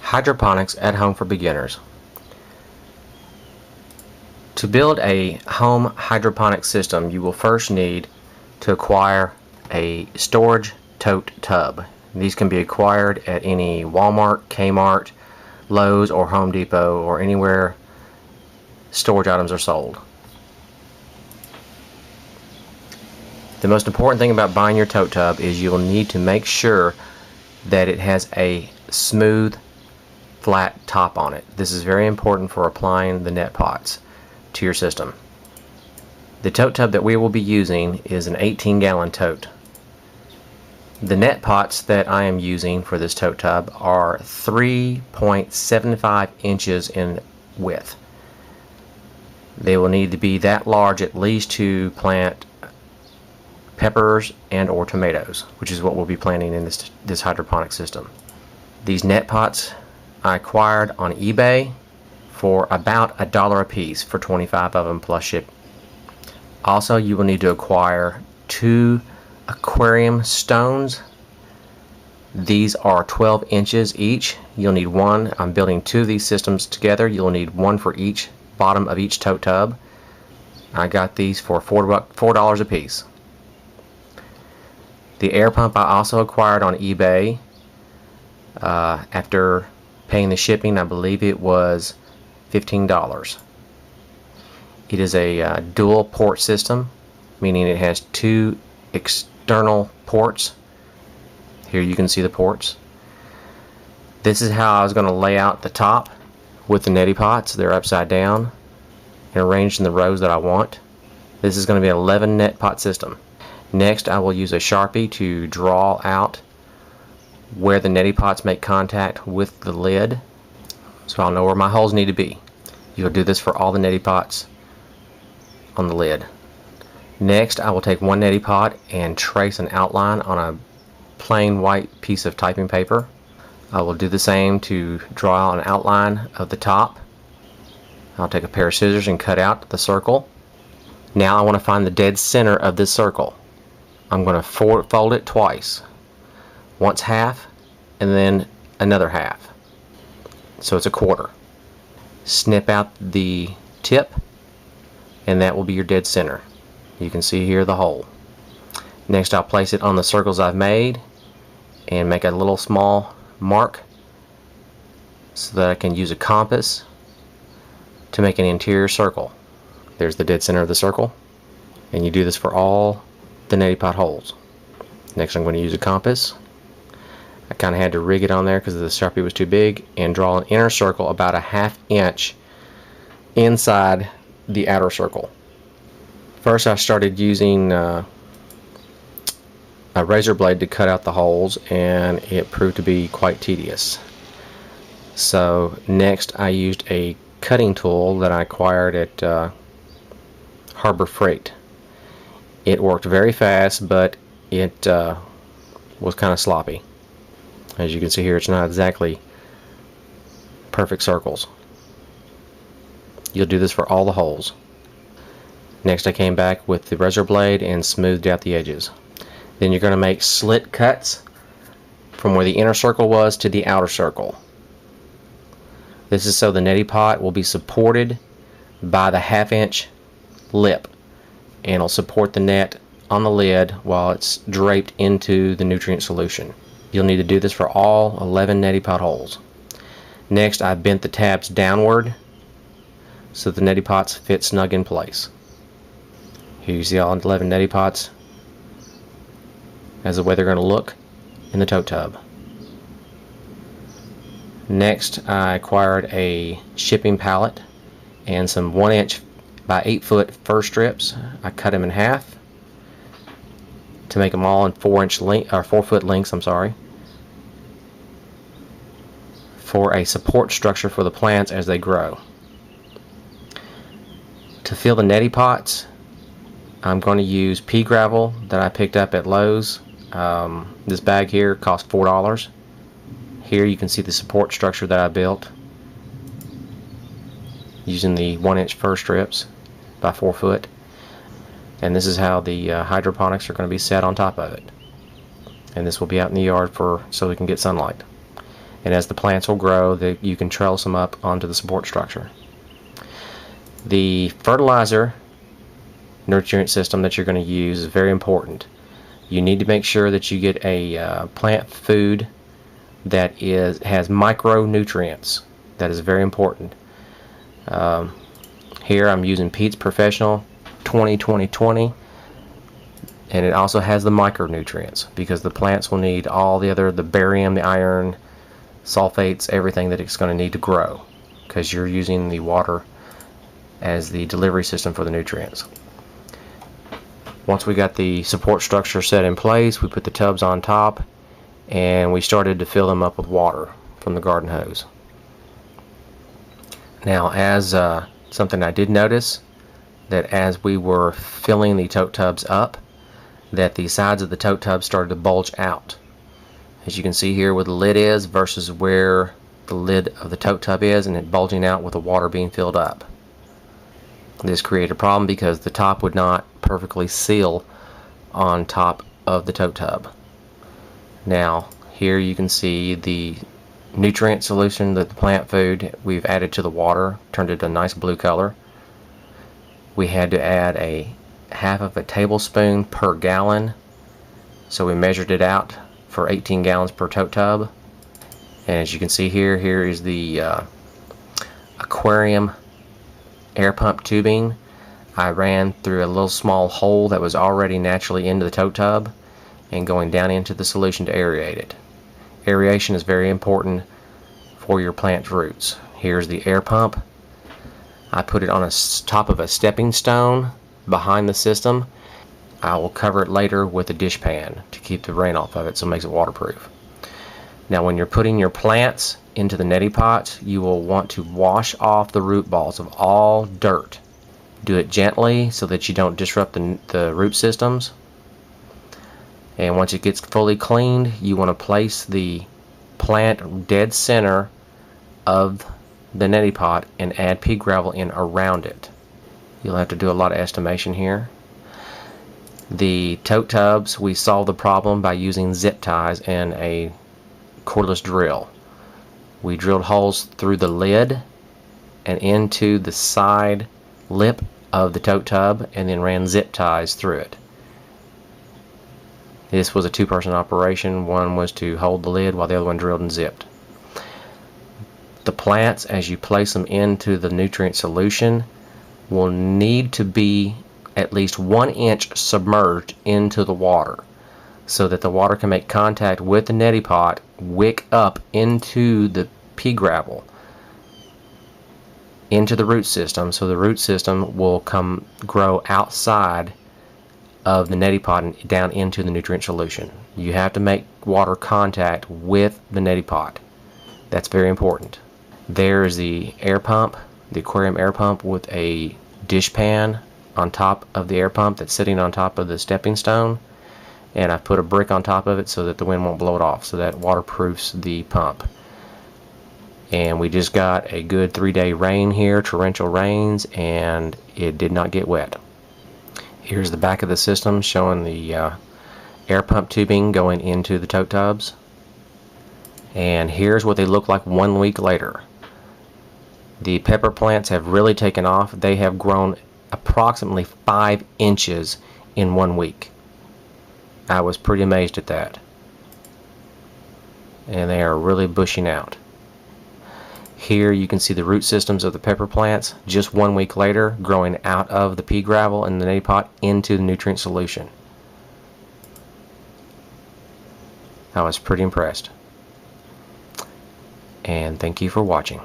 Hydroponics at home for beginners. To build a home hydroponic system, you will first need to acquire a storage tote tub. These can be acquired at any Walmart, Kmart, Lowe's, or Home Depot, or anywhere storage items are sold. The most important thing about buying your tote tub is you'll need to make sure that it has a smooth, flat top on it. This is very important for applying the net pots to your system. The tote tub that we will be using is an 18-gallon tote. The net pots that I am using for this tote tub are 3.75 inches in width. They will need to be that large at least to plant peppers and or tomatoes, which is what we'll be planting in this hydroponic system. These net pots I acquired on eBay for about $1 a piece for 25 of them plus ship. Also, you will need to acquire 2 aquarium stones. These are 12 inches each. You'll need one. I'm building 2 of these systems together. You'll need one for each bottom of each tote tub. I got these for $4 a piece. The air pump I also acquired on eBay. After paying the shipping, I believe it was $15. It is a dual port system, meaning it has 2 external ports. Here you can see the ports. This is how I was going to lay out the top with the neti pots. They're upside down and arranged in the rows that I want. This is going to be an 11 net pot system. Next, I will use a Sharpie to draw out where the neti pots make contact with the lid, so I'll know where my holes need to be. You'll do this for all the neti pots on the lid. Next, I will take one neti pot and trace an outline on a plain white piece of typing paper. I will do the same to draw an outline of the top. I'll take a pair of scissors and cut out the circle. Now I want to find the dead center of this circle. I'm going to fold it twice. Once half and then another half. So it's a quarter. Snip out the tip and that will be your dead center. You can see here the hole. Next, I'll place it on the circles I've made and make a little small mark so that I can use a compass to make an interior circle. There's the dead center of the circle, and you do this for all the neti pot holes. Next, I'm going to use a compass. I kind of had to rig it on there because the Sharpie was too big, and draw an inner circle about a ½ inch inside the outer circle. First, I started using a razor blade to cut out the holes, and it proved to be quite tedious. So next, I used a cutting tool that I acquired at Harbor Freight. It worked very fast, but it was kind of sloppy. As you can see here, it's not exactly perfect circles. You'll do this for all the holes. Next, I came back with the razor blade and smoothed out the edges. Then you're going to make slit cuts from where the inner circle was to the outer circle. This is so the neti pot will be supported by the ½ inch lip, and it'll support the net on the lid while it's draped into the nutrient solution. You'll need to do this for all 11 neti pot holes. Next, I bent the tabs downward so the neti pots fit snug in place. Here you see all 11 neti pots as the way they're going to look in the tote tub. Next, I acquired a shipping pallet and some 1 inch by 8 foot fir strips. I cut them in half to make them all in 4 foot lengths, for a support structure for the plants as they grow. To fill the neti pots, I'm going to use pea gravel that I picked up at Lowe's. This bag here cost $4. Here you can see the support structure that I built using the 1 inch fir strips by 4 foot, and this is how the hydroponics are going to be set on top of it. And this will be out in the yard so we can get sunlight. and as the plants will grow, you can trellis them up onto the support structure. The fertilizer nutrient system that you're going to use is very important. You need to make sure that you get a plant food that has micronutrients. That is very important. Here I'm using Pete's Professional 20-20-20, and it also has the micronutrients because the plants will need all the barium, the iron, sulfates, everything that it's going to need to grow, because you're using the water as the delivery system for the nutrients. Once we got the support structure set in place, we put the tubs on top and we started to fill them up with water from the garden hose. Now, as something I did notice, that as we were filling the tote tubs up, that the sides of the tote tubs started to bulge out. As you can see here where the lid is versus where the lid of the tote tub is, and it bulging out with the water being filled up. This created a problem because the top would not perfectly seal on top of the tote tub. Now here you can see the nutrient solution, that the plant food we've added to the water turned it a nice blue color. We had to add a half of a tablespoon per gallon, so we measured it out for 18 gallons per tote tub. And as you can see here, here is the aquarium air pump tubing. I ran through a little small hole that was already naturally into the tote tub and going down into the solution to aerate it. Aeration is very important for your plant roots. Here's the air pump. I put it on top of a stepping stone behind the system. I will cover it later with a dish pan to keep the rain off of it, so it makes it waterproof. Now when you're putting your plants into the neti pot, you will want to wash off the root balls of all dirt. Do it gently so that you don't disrupt the root systems. And once it gets fully cleaned, you want to place the plant dead center of the neti pot and add pea gravel in around it. You'll have to do a lot of estimation here. The tote tubs, we solved the problem by using zip ties and a cordless drill. We drilled holes through the lid and into the side lip of the tote tub and then ran zip ties through it. This was a two-person operation. One was to hold the lid while the other one drilled and zipped. The plants, as you place them into the nutrient solution, will need to be at least 1 inch submerged into the water so that the water can make contact with the neti pot, wick up into the pea gravel, into the root system, so the root system will grow outside of the neti pot and down into the nutrient solution. You have to make water contact with the neti pot. That's very important. There is the air pump, the aquarium air pump with a dish pan on top of the air pump that's sitting on top of the stepping stone, and I've put a brick on top of it so that the wind won't blow it off, so that waterproofs the pump. And we just got a good 3-day rain here, torrential rains, and it did not get wet. Here's the back of the system showing the air pump tubing going into the tote tubs. And here's what they look like 1 week later. The pepper plants have really taken off. They have grown approximately 5 inches in 1 week. I was pretty amazed at that. And they are really bushing out. Here you can see the root systems of the pepper plants just 1 week later, growing out of the pea gravel and the neti pot into the nutrient solution. I was pretty impressed. And thank you for watching.